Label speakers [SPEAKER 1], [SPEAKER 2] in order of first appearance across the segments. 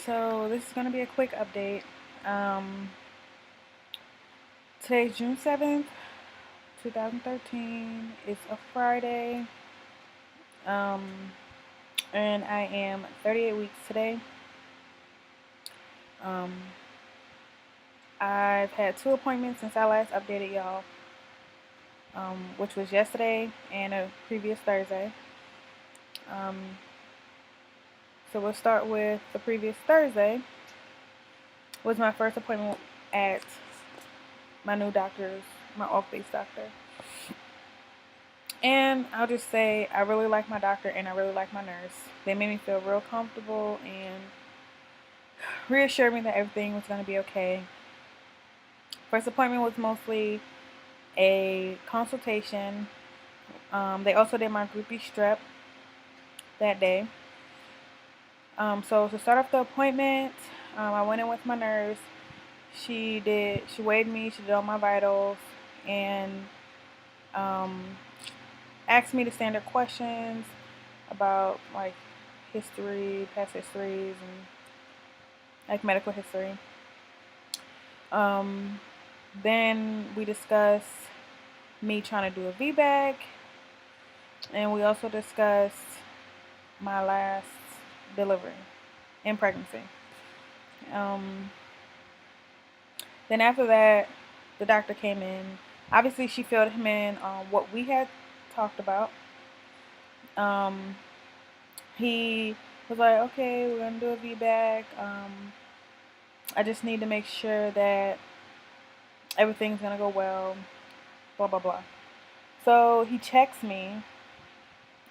[SPEAKER 1] So this is going to be a quick update. Um, Today's June 7th, 2013. It's a Friday. Um, and I am 38 weeks today. Um, I've had 2 appointments since I last updated y'all, which was yesterday and a previous Thursday. Um, so we'll start with the previous Thursday. Was my first appointment at my new doctor's, my off-base doctor. And I'll just say I really like my doctor and I really like my nurse. They made me feel real comfortable and reassured me that everything was going to be okay. First appointment was mostly a consultation. They also did my groupie strep that day. So to start off the appointment, I went in with my nurse. She weighed me, she did all my vitals, and asked me the standard questions about like history, past histories, and like medical history. Then we discussed me trying to do a VBAC, and we also discussed my last delivery and pregnancy. Then after that, the doctor came in. Obviously, she filled him in on what we had talked about. He was like, okay, we're going to do a VBAC. I just need to make sure that everything's going to go well, blah, blah, blah. So he checks me,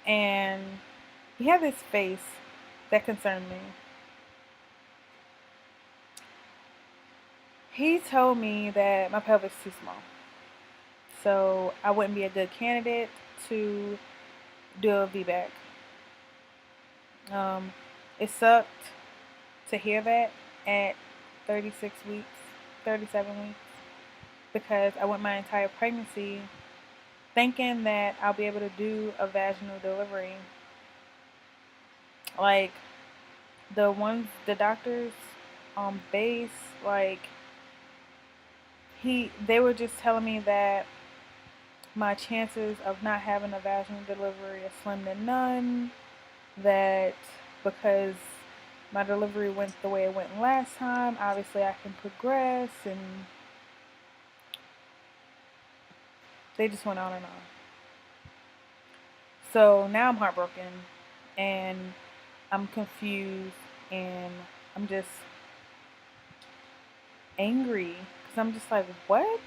[SPEAKER 1] and he had this face that concerned me. He told me that my pelvis is too small. So I wouldn't be a good candidate to do a VBAC. It sucked to hear that at 36 weeks, 37 weeks, because I went my entire pregnancy thinking that I'll be able to do a vaginal delivery. Like the doctors on base, like they were just telling me that my chances of not having a vaginal delivery are slim to none. That because my delivery went the way it went last time, obviously I can progress, and they just went on and on. So now I'm heartbroken and I'm confused and I'm just angry because I'm just like, what?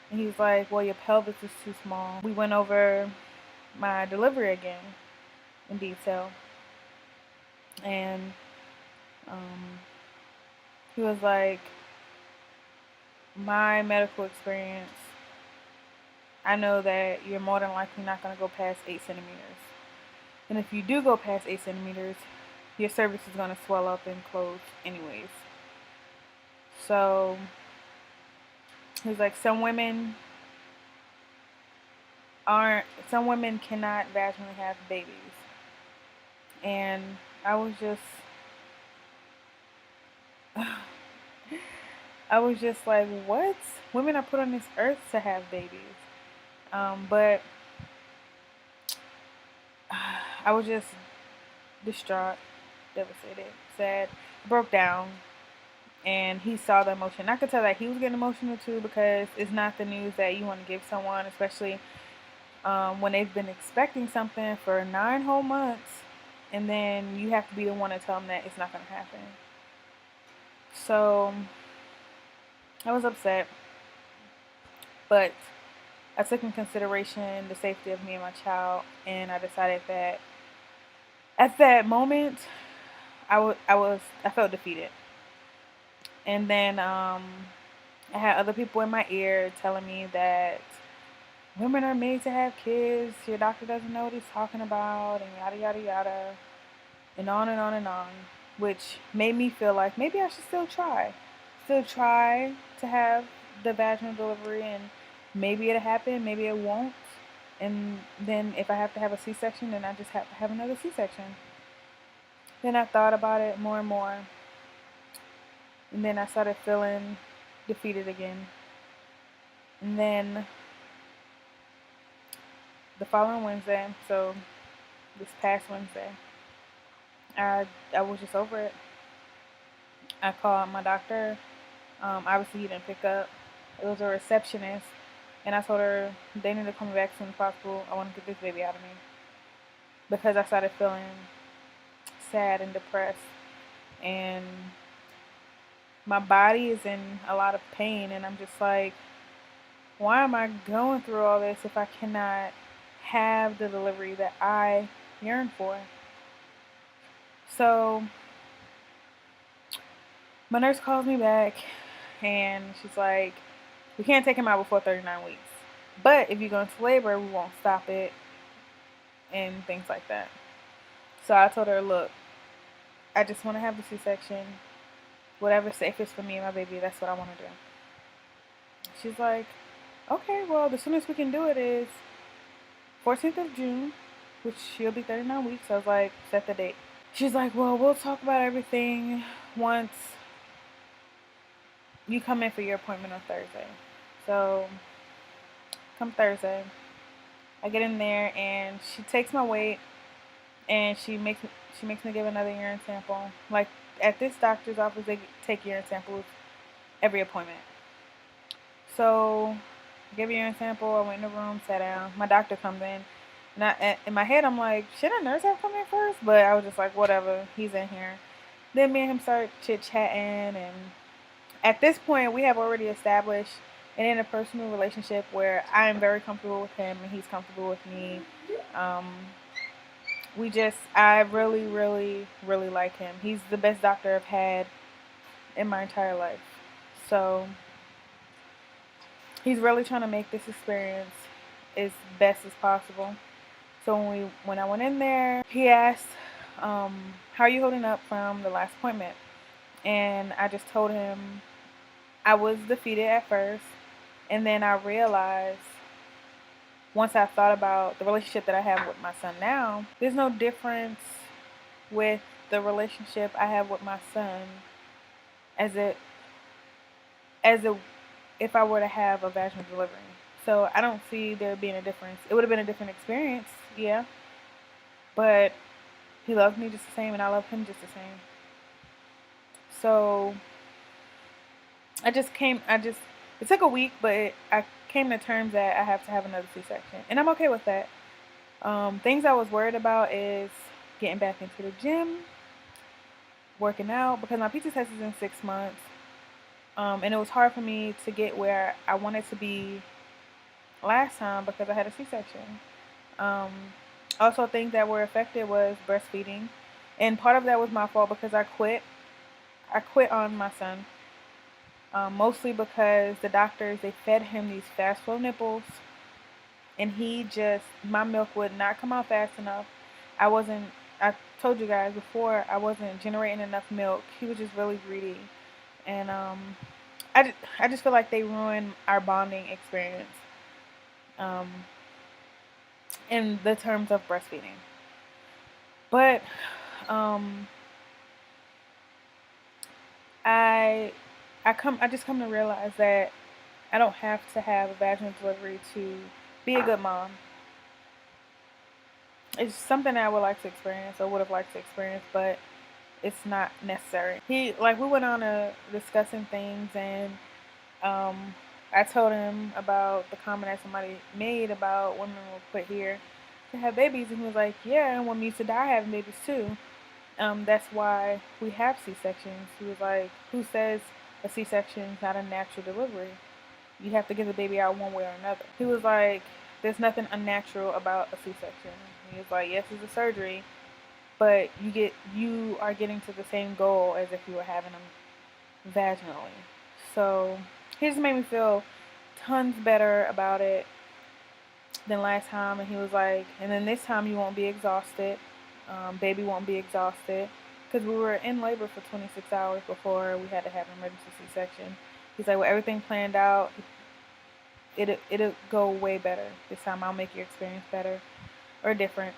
[SPEAKER 1] And he's like, well, your pelvis is too small. We went over my delivery again in detail. And he was like, my medical experience, I know that you're more than likely not going to go past 8 centimeters. And if you do go past 8 centimeters, your cervix is going to swell up and close anyways. So he was like, some women cannot vaginally have babies. And I was just like, what? Women are put on this earth to have babies. But I was just distraught, devastated, sad, broke down, and he saw the emotion. I could tell that he was getting emotional too, because it's not the news that you want to give someone, especially when they've been expecting something for 9 whole months, and then you have to be the one to tell them that it's not going to happen. So I was upset, but I took in consideration the safety of me and my child, and I decided that at that moment, I felt defeated. And then I had other people in my ear telling me that women are made to have kids, your doctor doesn't know what he's talking about, and yada yada yada, and on and on and on, which made me feel like maybe I should still try to have the vaginal delivery, and maybe it'll happen, maybe it won't. And then if I have to have a C-section, then I just have to have another C-section. Then I thought about it more and more, And then I started feeling defeated again. And then the following Wednesday, so this past Wednesday, I was just over it. I called my doctor. Obviously, he didn't pick up. It was a receptionist, and I told her they need to call me back as soon as possible. I want to get this baby out of me because I started feeling sad and depressed, and my body is in a lot of pain, and I'm just like, why am I going through all this if I cannot have the delivery that I yearn for? So my nurse calls me back, and she's like, we can't take him out before 39 weeks. But if you go into labor, we won't stop it and things like that. So I told her, look, I just want to have the C-section. Whatever's safest for me and my baby, that's what I want to do. She's like, okay, well, the soonest we can do it is 14th of June, which she'll be 39 weeks. So I was like, set the date. She's like, well, we'll talk about everything once you come in for your appointment on Thursday. So come Thursday, I get in there and she takes my weight and she makes me give another urine sample. Like at this doctor's office, they take urine samples every appointment. So I give a urine sample. I went in the room, sat down. My doctor comes in. And in my head, I'm like, should a nurse have come in first? But I was just like, whatever, he's in here. Then me and him start chit-chatting, and at this point, we have already established an interpersonal relationship where I am very comfortable with him and he's comfortable with me. I really, really, really like him. He's the best doctor I've had in my entire life. So he's really trying to make this experience as best as possible. So when I went in there, he asked, how are you holding up from the last appointment? And I just told him I was defeated at first, and then I realized once I thought about the relationship that I have with my son now, there's no difference with the relationship I have with my son as if I were to have a vaginal delivery. So I don't see there being a difference. It would have been a different experience, yeah, but he loves me just the same, and I love him just the same. So it took a week, but I came to terms that I have to have another C-section, and I'm okay with that. Things I was worried about is getting back into the gym, working out, because my PT test is in 6 months, and it was hard for me to get where I wanted to be last time because I had a C-section. Also, things that were affected was breastfeeding, and part of that was my fault because I quit on my son. Mostly because the doctors, they fed him these fast flow nipples, and my milk would not come out fast enough. I told you guys before, I wasn't generating enough milk. He was just really greedy, and I just feel like they ruined our bonding experience, in the terms of breastfeeding. But I just come to realize that I don't have to have a vaginal delivery to be a good mom. It's something that I would like to experience or would have liked to experience, but it's not necessary. We went on discussing things, and I told him about the comment that somebody made about women will quit here to have babies, and he was like, yeah, and women used to die having babies too. That's why we have C-sections. He was like, who says a C-section is not a natural delivery? You have to get the baby out one way or another. He was like, there's nothing unnatural about a C-section. He was like, yes, it's a surgery, but you are getting to the same goal as if you were having them vaginally. So he just made me feel tons better about it than last time. And he was like, and then this time you won't be exhausted. Baby won't be exhausted, because we were in labor for 26 hours before we had to have an emergency C-section. He's like, well, everything planned out, it'll go way better this time. I'll make your experience better or different.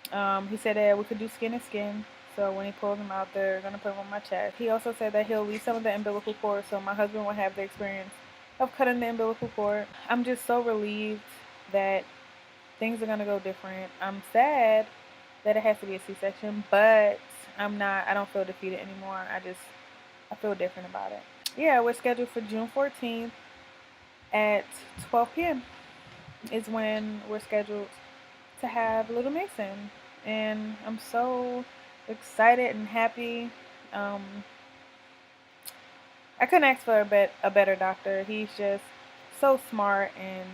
[SPEAKER 1] He said that we could do skin to skin So when he pulls them out, they're gonna put them on my chest. He also said that he'll leave some of the umbilical cord, so my husband will have the experience of cutting the umbilical cord. I'm just so relieved that things are gonna go different. I'm sad that it has to be a C-section, but I'm not. I don't feel defeated anymore. I feel different about it. Yeah, we're scheduled for June 14th at 12 p.m. is when we're scheduled to have little Mason, and I'm so excited and happy. Um, I couldn't ask for a better doctor. He's just so smart and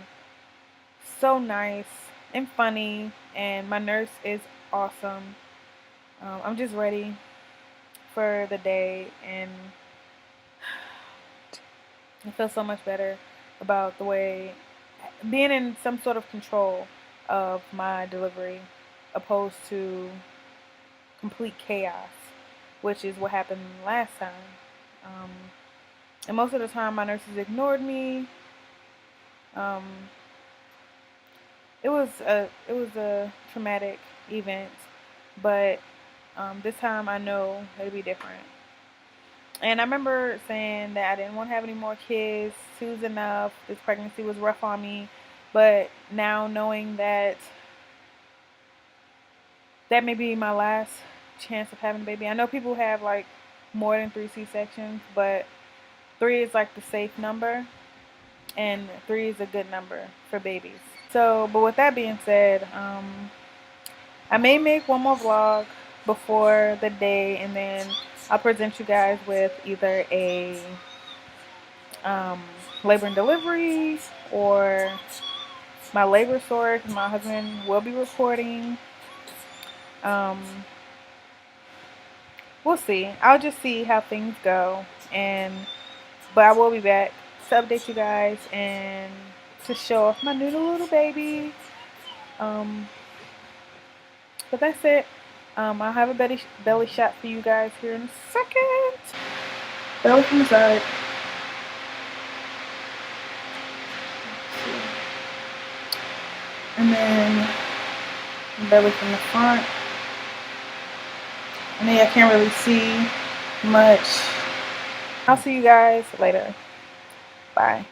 [SPEAKER 1] so nice and funny, and my nurse is awesome. I'm just ready for the day, and I feel so much better about the way being in some sort of control of my delivery opposed to complete chaos, which is what happened last time. Um, and most of the time, my nurses ignored me. Um, it was a traumatic event, but this time I know it'll be different. And I remember saying that I didn't want to have any more kids. Two was enough. This pregnancy was rough on me, but now knowing that that may be my last chance of having a baby. I know people have like more than 3 C-sections, but 3 is like the safe number, and 3 is a good number for babies. So, but with that being said, I may make one more vlog before the day, and then I'll present you guys with either a labor and delivery or my labor story, because my husband will be recording. Um, we'll see. I'll just see how things go, but I will be back to update you guys and to show off my new little baby. But that's it. I'll have a belly shot for you guys here in a second. Belly from the side. And then belly from the front. I mean, I can't really see much. I'll see you guys later. Bye.